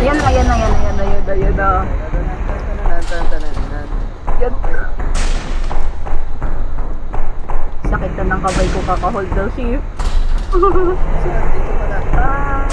Yan na, yan na, yan na, yan na, yan na, yan na. Yan na. Sakit na ng kamay ko kaka-hold daw shift. Dito pala. Ah.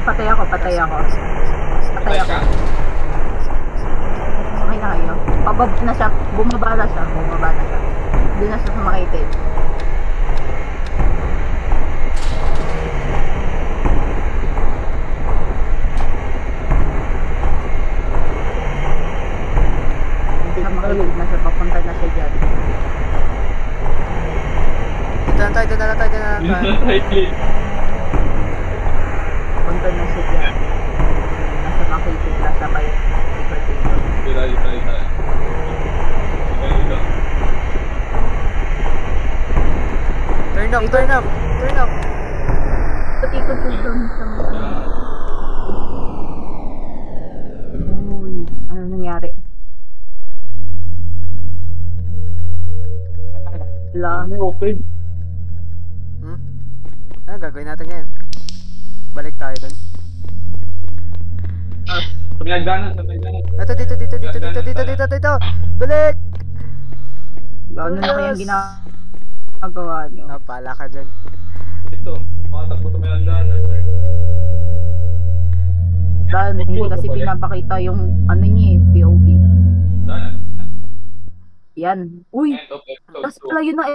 Patay ako. Patay ako. Okay na kayo. Pabab na siya. Bumaba na siya. Hindi na siya sumakitid. Hindi na makitid na siya. Papunta na siya dyan. Dito na tayo. Punta na siya dyan. Nasa makitid na siya pa yung ikot-ikot. Turn up. Ikot-ikot siya dun sa mga... Uy, ano nangyari? Wala. Open. Ano gagawin natin ngayon? Balik tayo dun. Pinagdanan. Ito, dito. Balik! Ano na kayang ginagawa nyo? Napala ka dyan. Ito, makatakbo sa pinagdanan. Dan, hindi kasi pinapakita yung ano niya eh, POV. Yan. Uy! Tapos pala yun na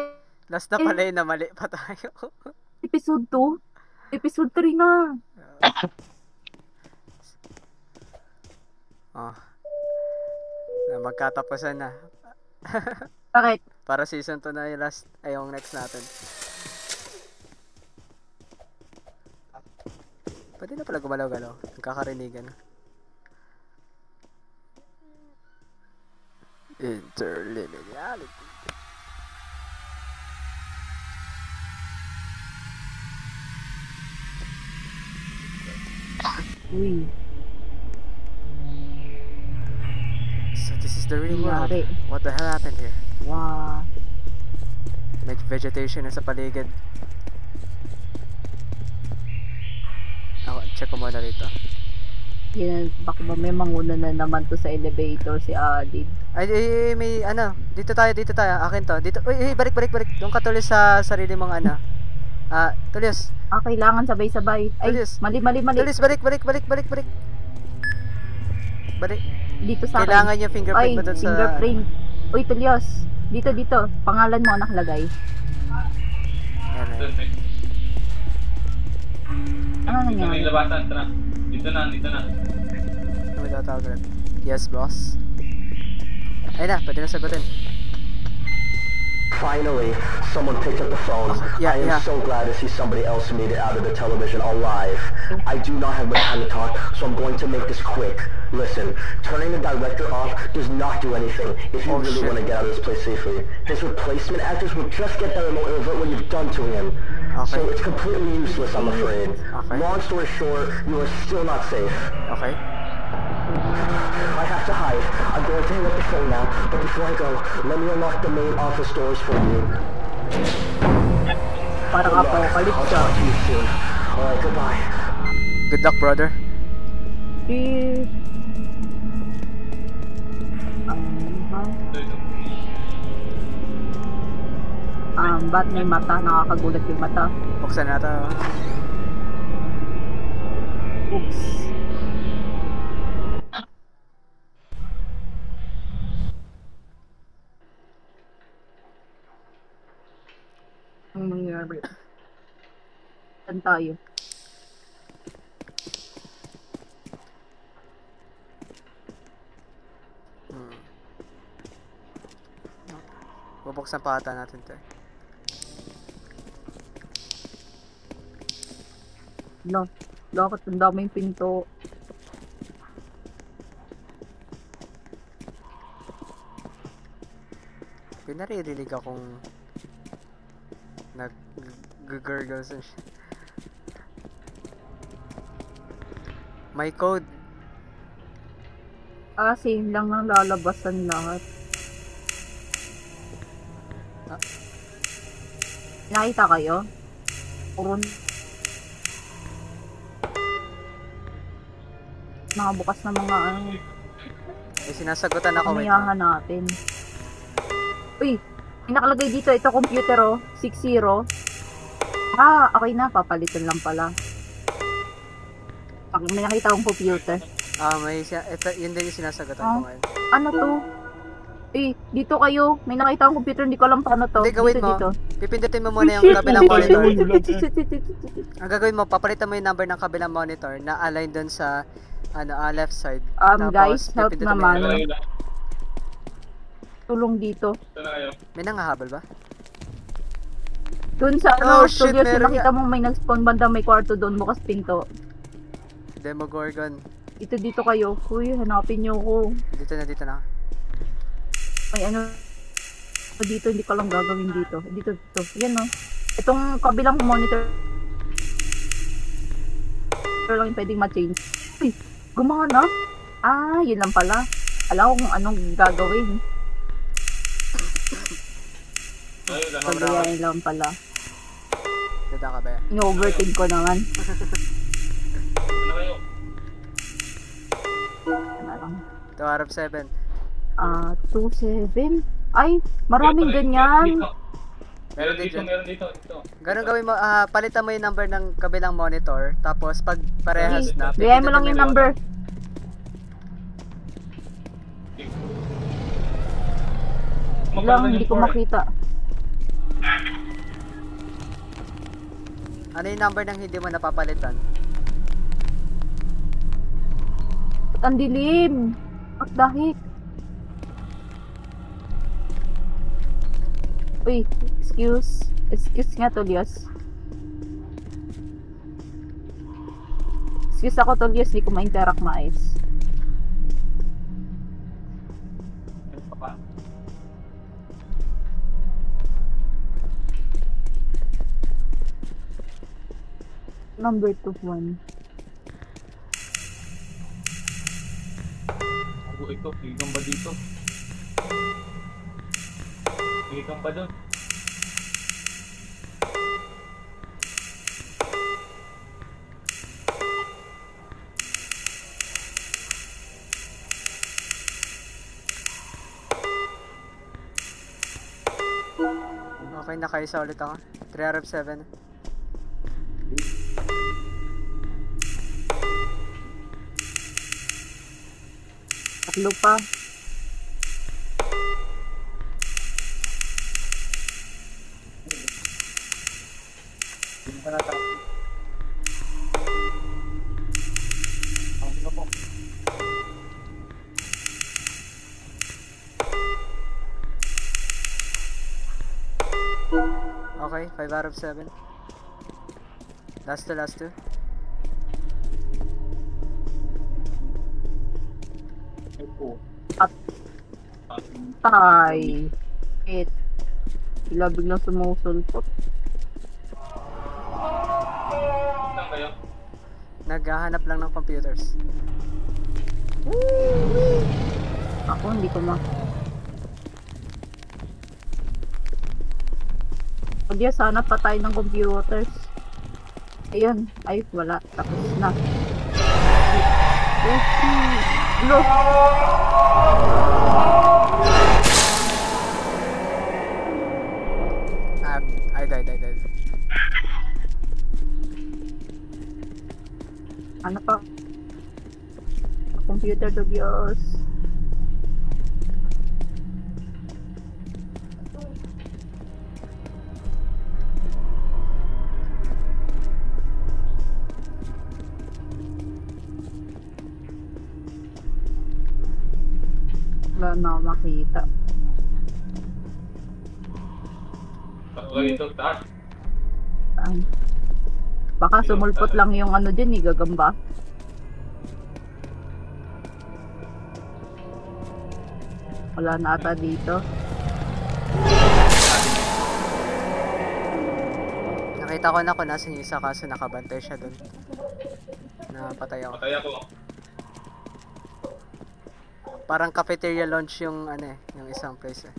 Last na pala yun na mali pa tayo. episode 2. Episode 3 na. Oh. Na magkatapusan na. Bakit? Para season 2 na yung last, ay yung next natin. Pwede na pala gumalaw-galaw. Nagkakarinigan. Interlineality. Uy. So this is the real world. Nangyari. What the hell happened here? Wow. May vegetation na sa paligid. Ako, check ko muna rito. Yan, baka ba may manguna na naman to sa elevator si Alid. Ay, may ano. Dito tayo. Akin to. Dito. Uy, balik. Doon ka tulis sa sarili mong ano. Tulis. Kailangan sabay-sabay. Ay, Tulis. mali. Tulis, balik. Balik. Dito sa Kailangan akin. yung fingerprint Ay, mo dun sa... fingerprint. Uy, Tulyos. Dito. Pangalan mo nakalagay. Ano nangyari? Dito na. Ano may tatawag ulit? Yes, boss. Ayun na, pwede na sagutin. Finally, someone picked up the phone. Yeah, I am so glad to see somebody else made it out of the television alive. I do not have much time to talk, so I'm going to make this quick. Listen, turning the director off does not do anything if you really want to get out of this place safely. His replacement actors will just get that remote and revert what you've done to him. Okay. So it's completely useless, I'm afraid. Okay. Long story short, you are still not safe. Okay. I have to hide. I'm going to hang up the phone now, but before I go, let me unlock the main office doors for you. Parang I'll apocalypse siya. talk to you soon. Alright, goodbye. Good luck, brother. Ba't may mata? Nakakagulat yung mata. Buksan na ito. Oops. Ang nangyari? Saan tayo? Bubuksan pa ata natin ito. No. Bakit ang daming pinto? Pinaririnig akong nag-gurgles and shit. May code. Ah, same lang ng lalabasan lahat. Ah. Nakita kayo? Puro nakabukas na mga ano. May sinasagutan ako. Wait Kamayahan lang. natin. Uy! May nakalagay dito. Ito computer oh. 60. Ah, okay na. Papalitan lang pala. May nakita akong computer. Ito, yun din yung sinasagutan Ah. ko ngayon. Ano to? Eh, dito kayo. May nakita akong computer. Hindi ko alam paano to. Hindi, gawin dito, mo. dito. Pipindutin mo muna yung Shit, kabilang shit, monitor. shit, shit, shit, shit, shit, shit, shit. Ang gagawin mo, papalitan mo yung number ng kabilang monitor na align dun sa left side. Guys, help pipindutin mo naman. yun. Ayun lang. Tulong dito. Ito na kayo. May nangahabol ba? Doon sa Oh, ano, shit, studios, meron nakita mo may nag-spawn banda, may kwarto doon, bukas pinto. Demogorgon. Dito kayo. Uy, hanapin niyo ko. Dito na. May ano dito, hindi ko lang gagawin dito. Dito. Yan no. Itong kabilang monitor lang yung pwedeng ma-change. Uy, gumana. Ah, yun lang pala. Alam ko kung anong gagawin. Ayun lang. So, yan lang pala. Dada ka ba? In-overthink ko naman. Ano kayo? Ano lang. 2 out of 7. 2-7. Ay, maraming ganyan. Meron dito. Ganun gawin mo, palitan mo yung number ng kabilang monitor, tapos pag parehas na, Bigay mo lang yung number. Lang, hindi ko makita. Ano yung number ng hindi mo napapalitan? Ang dilim. What the heck? Uy, excuse nga Tolios. Excuse ako Tolios, di ko ma-interact maayos. Number 2-1. Ito, higam ba dito? Higam pa doon. Okay, nakaisa ulit ako. 3 out of 7. Tatlo pa. Hindi pa natapos. Ang sino po? Okay, 5 out of 7. Last two. Ito. Tay. Sila biglang sumusulpot. Saan kayo? Naghahanap lang ng computers. Ako hindi ko Pagya, sana patay ng computers. Ayun. Ay, wala. Tapos na. Look! I died. Ano pa? Computer to Diyos. Wala na ako makita. Ako kayo dito, taas. Saan? Baka sumulpot lang yung ano dyan eh, gagamba. Wala na ata dito. Nakita ko na kung nasa yung isa kaso nakabantay siya dun. Napatay ako. Patay ako. Parang cafeteria launch yung ano eh, yung isang place eh.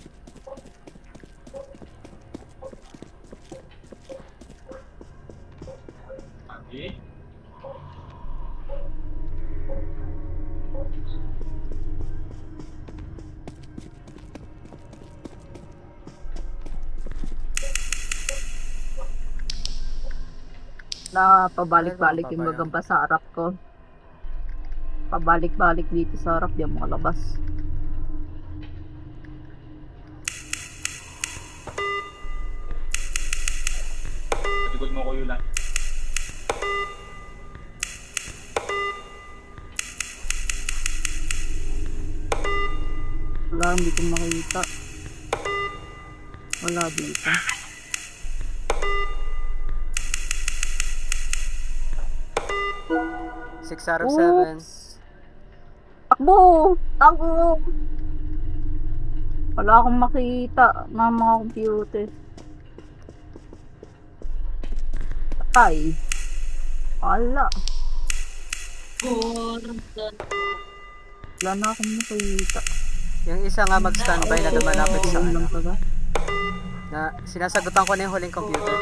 Mati. Na pabalik-balik yung gagamba sa harap ko. Pabalik-balik dito sa harap, di mo malabas. Patigod mo ko yun lang. Wala, hindi ko makita. Wala dito. Six out of 7. Takbo! Takbo! Wala akong makita ng mga computer. Ay. Wala. Wala na akong makita. Yung isa nga mag-standby na dumalapit sa Lang ano. pa ba? Na sinasagutan ko na yung huling computer.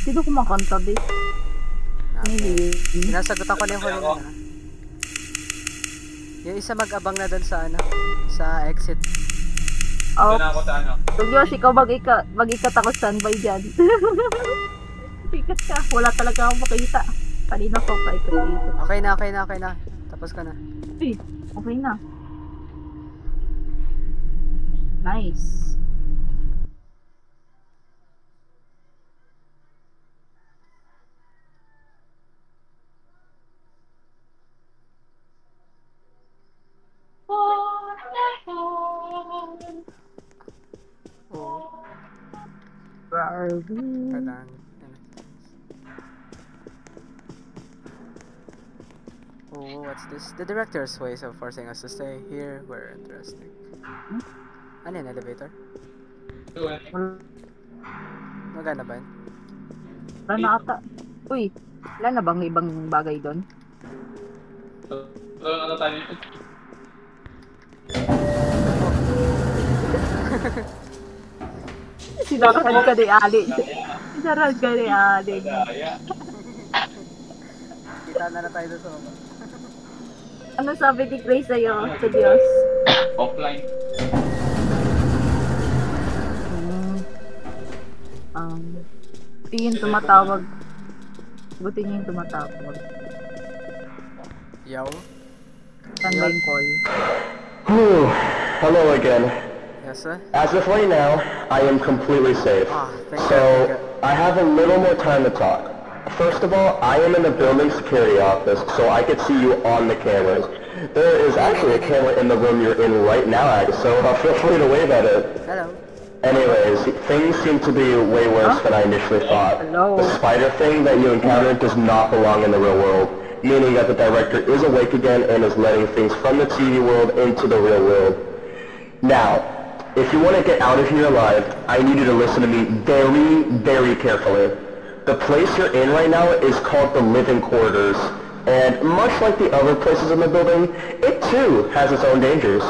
Sino kumakanta ba? Sinasagutan ko na yung huling ano. Yung isa mag-abang na dun sa ano, sa exit. Oh, Doon na ako sa ano. Tugyos, ikaw mag-ikat ako standby dyan. Ikat ka, wala talaga akong makita. Kanina ko pa ikot-ikot. Okay na. Tapos ka na. Uy, okay na. Nice. Oo. Bravo. Kadang. Oh, what's this? The director's ways of forcing us to stay here were interesting. Ano yun, elevator? Doon. Magana ba yun? Wala na ata. Uy, wala na bang ibang bagay doon? Doon ano tayo. Sinarahan ka ni Ali. Sinarahan ka ni Ali. Daya. Kita na tayo doon sa baba. Ano sabi ni Grace sa'yo, sa Diyos? Offline. Tingin tumatawag. Buti niya yung tumatawag. Yo. Saan ba yung call? Whew. Hello again. Yes, sir? As of right now, I am completely safe. Ah, thank So, God. I have a little more time to talk. First of all, I am in the building security office, so I could see you on the cameras. There is actually a camera in the room you're in right now, Agnes, so feel free to wave at it. Hello. Anyways, things seem to be way worse than I initially thought. Hello. The spider thing that you encountered does not belong in the real world, meaning that the director is awake again and is letting things from the TV world into the real world. Now, if you want to get out of here alive, I need you to listen to me very, very carefully. The place you're in right now is called the living quarters, and much like the other places in the building, it too has its own dangers.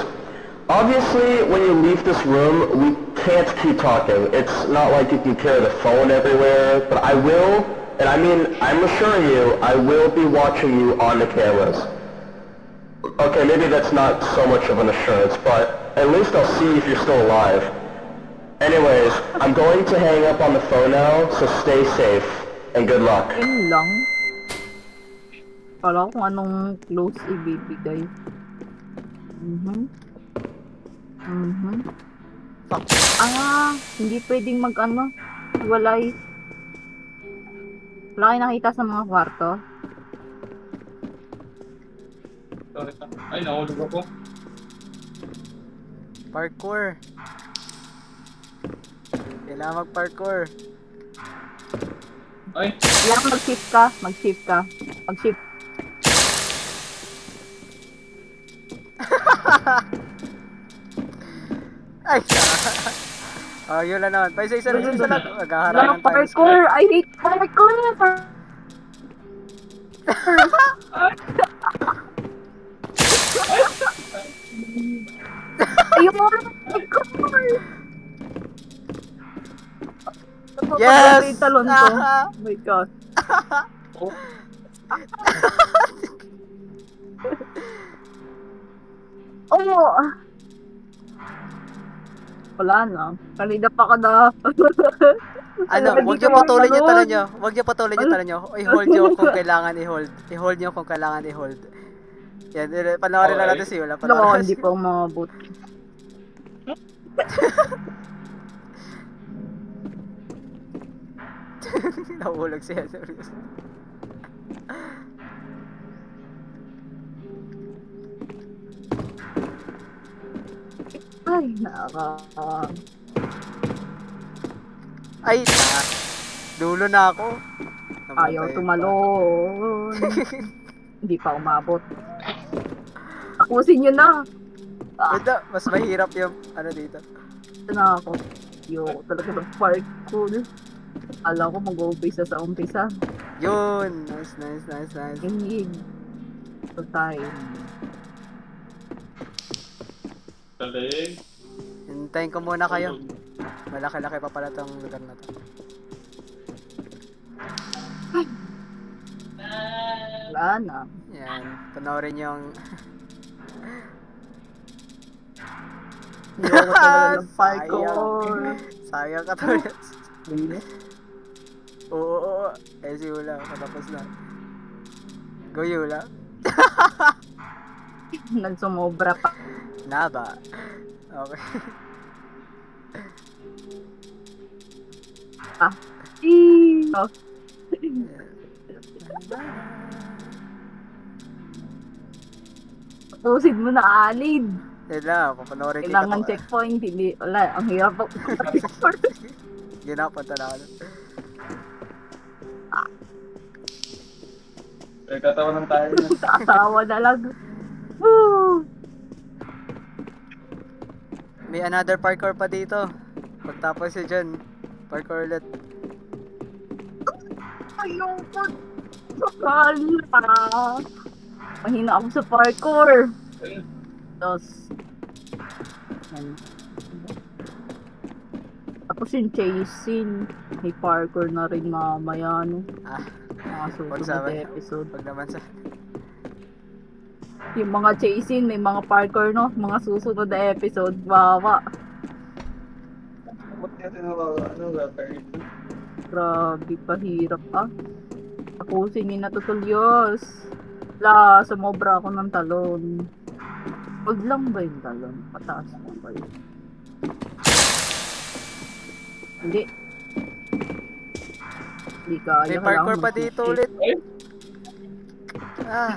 Obviously, when you leave this room, we can't keep talking. It's not like you can carry the phone everywhere, but I will, and I mean, I'm assuring you, I will be watching you on the cameras. Okay, maybe that's not so much of an assurance, but at least I'll see if you're still alive. Anyways, I'm going to hang up on the phone now, so stay safe, and good luck. Yun lang. Kala ko kung anong close ibibigay. Fuck. Hindi pwedeng mag-ano. Walay. Wala kayo nakita sa mga kwarto? Sorry. Ay, nahulog ako. Parkour. Kailangan mag-parkour. Ay, Kailangan mag-shift ka. Mag-shift ka. Mag-shift. Ay, oh, yun lang naman. Pa isa lang. Wala Maghaharangan ng tayo. parkour. I hate parkour. Ayun mo parkour. Yes! Yung talon ko. Oh my God. oh. Oh! Wala na. Kanina pa ka na. Ano, huwag niyo patuloy yung talon nyo. Huwag niyo patuloy yung talon nyo. I-hold nyo kung kailangan i-hold. I-hold nyo kung kailangan i-hold. Yan, panoorin lang natin si Yula. No, Panoorin hindi pa umabot. Nahulog siya. Serious. Ay, naka... Ay, dulo na ako. Ayaw tumalon. Hindi pa umabot. Tapusin nyo na. Banda, mas mahirap yung ano dito. Ito na ako. Yo, talaga ng parkour. Alam ko mag-umpisa sa umpisa. Yun! Nice. Ingig. Ito tayo. Galing. Hintayin ko muna kayo. Malaki-laki pa pala tong lugar na to. Wala na. Yan. Panoorin yung... Hindi ako talaga ng parkour. Sayang ka to. Oo. Eh si Yula, patapos na. Go Yula. Nagsumobra pa. Naba. Okay. Oh. Tapusin mo na, Alid. Yan lang, papanoorin kita. Kailangan checkpoint. Hindi, wala. Ang hirap ako. Yun na, punta na ako. Katawanan tayo na. Asawa na lang. Woo! May another parkour pa dito. Pagtapos si John, parkour ulit. Ayoko. Sakali pa. Mahina ako sa parkour. Tapos, tapos yung chasing. May parkour na rin mamaya, no? Mga susunod Pagsama. na episode. Pag naman sa... Yung mga chasing, may mga parkour, no? Mga susunod na episode. Wawa. Ba't natin ano, rapper? Grabe, pahirap ah. Tapusin ni natutulyos. La, sumobra ako ng talon. Wag lang ba yung talon? Pataas lang ba yun? Hindi. Hindi kaya. May parkour kailangan pa dito mag-shift. ulit. Ah,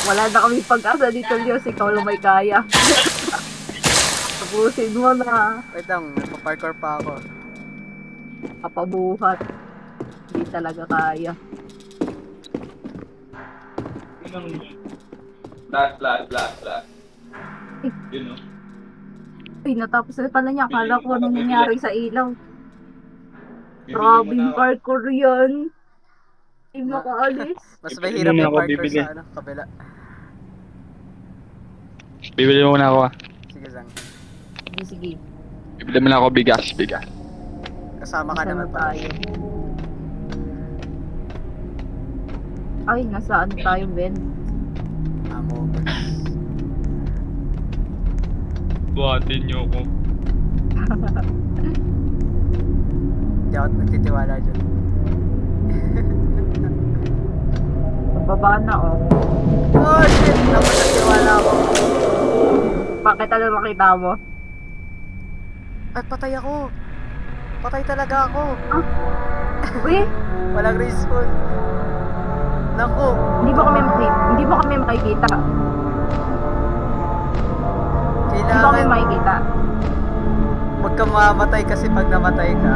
Wala na kami pag-asa dito, Lios. Ikaw lang may kaya. Tapusin mo na. wait lang, nagpa-parkour pa ako. Kapabuhat. Hindi talaga kaya. Yun ang... Last. Yun o. Ay, natapos na pala niya. Akala ko anong nangyari sa ilaw. Bibili Grabe mo na yung ako. parkour yan. Hindi makaalis. Mas mahirap Bibili yung ako, parkour bibili. sa ano, kabila. Bibili mo na ako ah. Sige, Zang. Sige. Bibili mo na ako bigas. Kasama ka Saan naman na pala. tayo? Ay, nasaan tayo, Ben? Amo. Buhatin niyo ako. Hindi ako nagtitiwala dyan. Baba na, oh. Oh shit! Dapat nagtiwala ako. Bakit ano makita mo? Ay, patay ako. Patay talaga ako. Uy, Walang respawn. Naku. hindi mo kami makikita. Hindi mo kami Kailangan makikita. huwag kang mamamatay kasi pag namatay ka,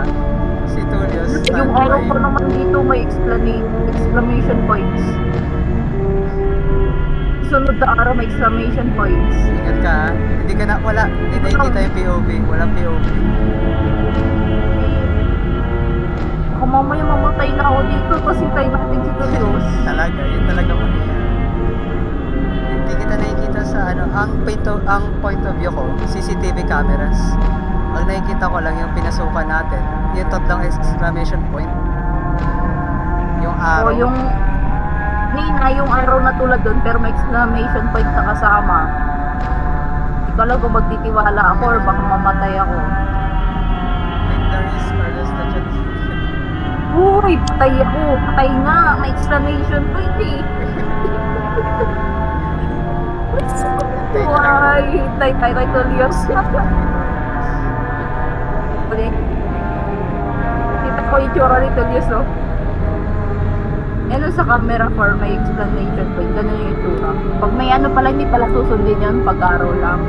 Si Tullius. Yung arrow ko naman dito may exclamation points. Sunod na arrow may exclamation points. Ingat ka ha. Hindi ka na, wala. Hindi nakikita yung POV. Walang POV. Ako mamaya mamatay na ako dito kasi tayo natin si Tullius. Talaga, yun talaga mangyayari. Hindi kita nakikita sa ano, ang point of view ko, CCTV cameras. Ang nakikita ko lang yung pinasukan natin, yung tatlong exclamation point. Yung arrow. O yung yung arrow na tulad doon pero may exclamation point na kasama. Hindi ka lang kung magtitiwala ako or baka mamatay ako. Victory is Carlos the Chance. Uy, patay ako. Patay nga. May exclamation point eh. Why? Hintay tayo kay Tullius. Ulit. Kita ko yung tsura ni Tullius, no? Ano sa camera for may explanation point. Ganun yung itsura. Pag may ano pala, hindi pala susundin yun pag araw lang.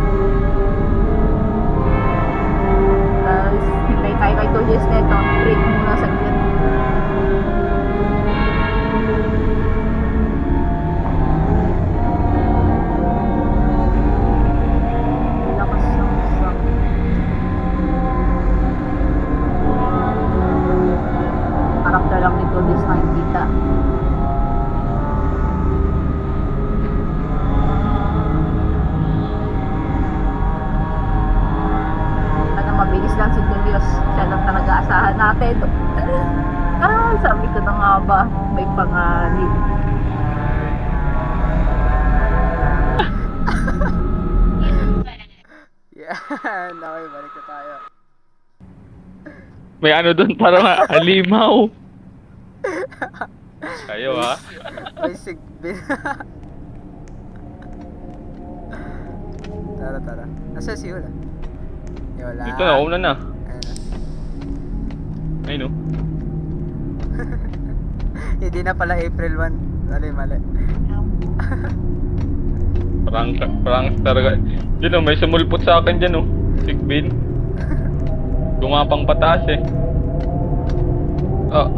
Tapos, hintay tayo kay Tullius neto. Break muna sa gilid. Lakas ng isang. Karakter lang ni Tullius na kita. Mabilis lang si Tullius. Siya lang talaga asahan natin. Sabi ko na nga ba, may pangalit. Yan, okay, balik na tayo. May ano doon, parang halimaw. Kayo ha? May sigbin. Tara. Nasa si Yula? Yola. Dito na, una na. Ayun na. Ay no. Hindi na pala April 1. Mali. Parang talaga. Yun o, may sumulpot sa akin dyan o. Sigbin. Gumapang pataas eh. Oh.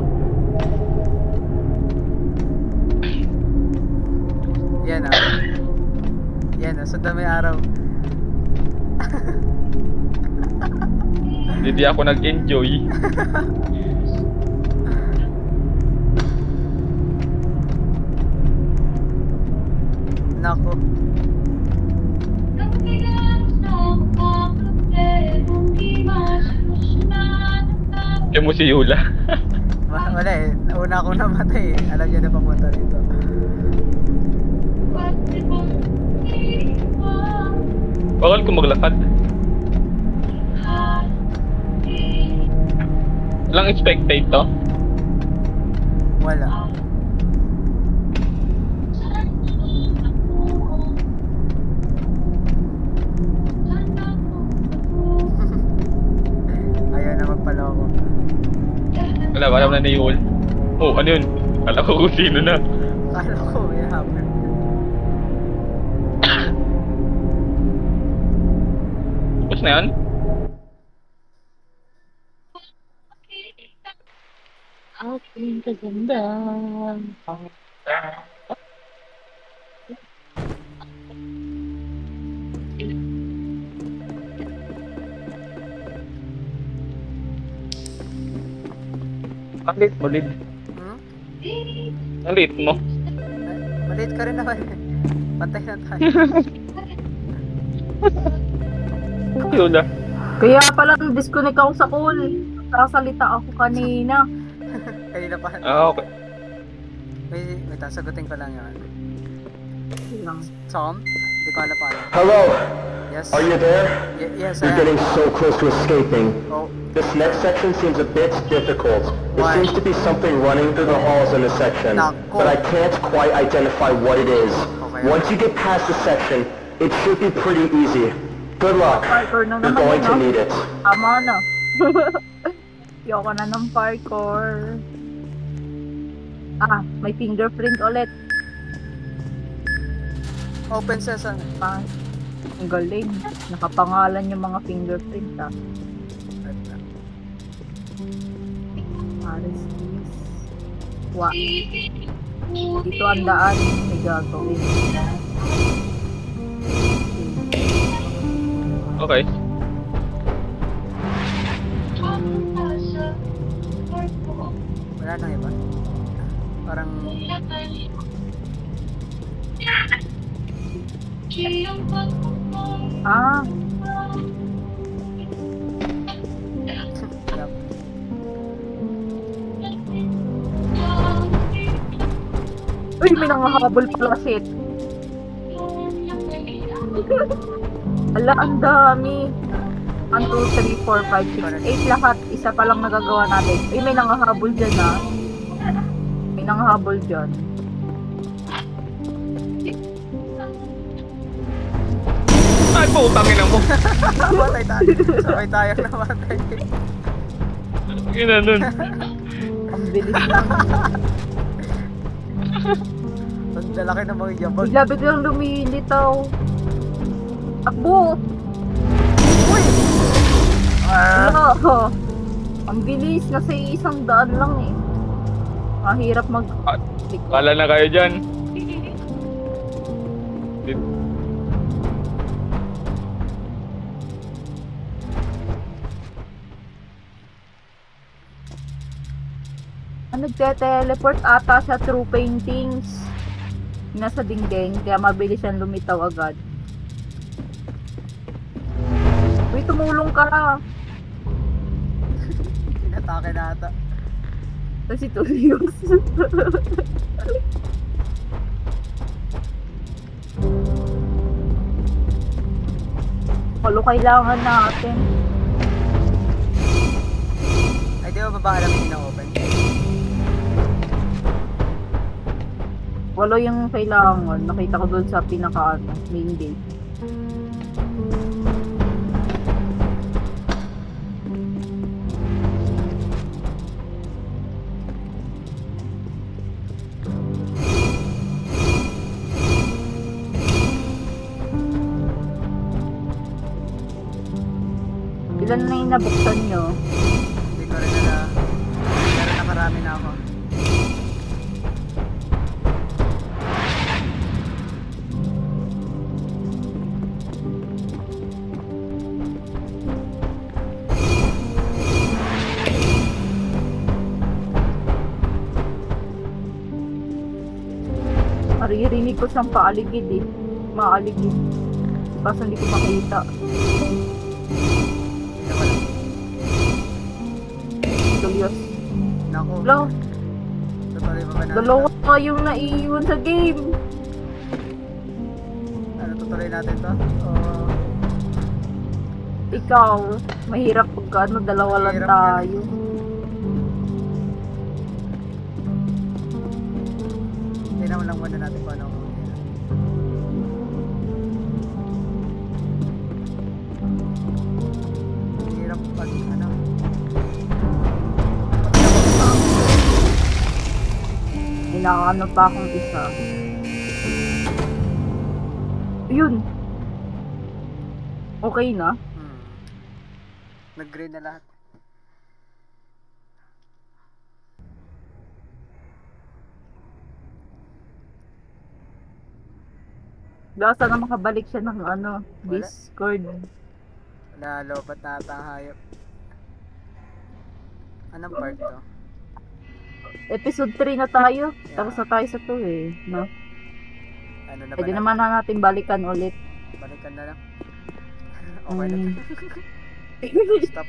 Yan o. Sundan mo yung araw. Hindi ako nag-enjoy. Nako. Kaya mo si Yula. Wala eh. Una akong namatay eh. Alam niya na papunta rito. Bawal ko maglakad. Walang spectate to? Wala. Ayaw na magpaloko. Wala na ni Yul. Oh, ano yun? Kala ko kung sino na. Kala ko may happen. Tapos na yan? Aking kaganda. Ang late mo, Lid. Ang late mo. Maliit ka rin naman eh. Pantay na tayo. Yula. Kaya pala disconnect ako sa call. Sasalita ako kanina. Kanina pa. Okay. Wait, sagutin ko lang yun. Lang. Tom? Hindi ko alam paano. Hello? Yes? Are you there? Yes, You're getting so close to escaping. Oh, This next section seems a bit difficult. There Why? seems to be something running through the halls in this section, Nako. but I can't quite identify what it is. Okay. Once you get past the section, it should be pretty easy. Good luck. Parkour na You're naman going to yun, need it. Tama na. Ayoko na ng parkour. May fingerprint ulit. open sesame. Ang galing. Nakapangalan yung mga fingerprint Aris. Wa. Dito ang daan. May gagawin. Okay. Wala nang iba. Parang... Ah, uy, may nangahabol pala, shit. Ala, ang dami. 1, 2, 3, 4, 5, 6, 8 lahat. Isa pa lang nagagawa natin. Uy, may nangahabol dyan, ha. May nangahabol dyan. Ay, putang ina mo. Namatay tayo. Sabay tayong namatay. Ina nun. Ang bilis lang. Ang lalaki ng mga yabag. Bigla biglang lumilitaw. Takbo! Uy! Ah! Ano? Ang bilis. Nasa isang daan lang eh. Mahirap mag... Kala na kayo dyan. Nagte-teleport ata siya through paintings. Nasa dingding, kaya mabilis siyang lumitaw agad. Uy, tumulong ka! Inatake na ata. Kasi Tulios. Palo kailangan natin. Ay, di ba baba alam yung ina-open? Walo yung kailangan. Nakita ko doon sa pinaka main gate. Ilan na yung nabuksan nyo? Hindi ko rin na. Pero nakarami na ako. Maririnig ko siyang paaligid eh. Maaligid. Kaso hindi ko makita. Ito ko lang. Tulios. Naku. Wala. Tutuloy pa ba natin? Dalawa kayong naiiwan sa game. Ano, tutuloy natin to? O... Ikaw, mahirap pagka ano, dalawa lang Mahirap tayo. Tingnan mo lang muna natin kung ano. Hirap pag ano. Inaano pa akong isa. Yun. Okay na. Nag-green na lahat. Basta na makabalik siya ng ano, Wala. Discord. Nalobat na ata ang hayop. Anong part to? Episode 3 na tayo. Yeah. Tapos na tayo sa 2 eh. No? Ano na ba Pwede na? naman na natin balikan ulit. Balikan na lang. Okay na. Mm. Stop.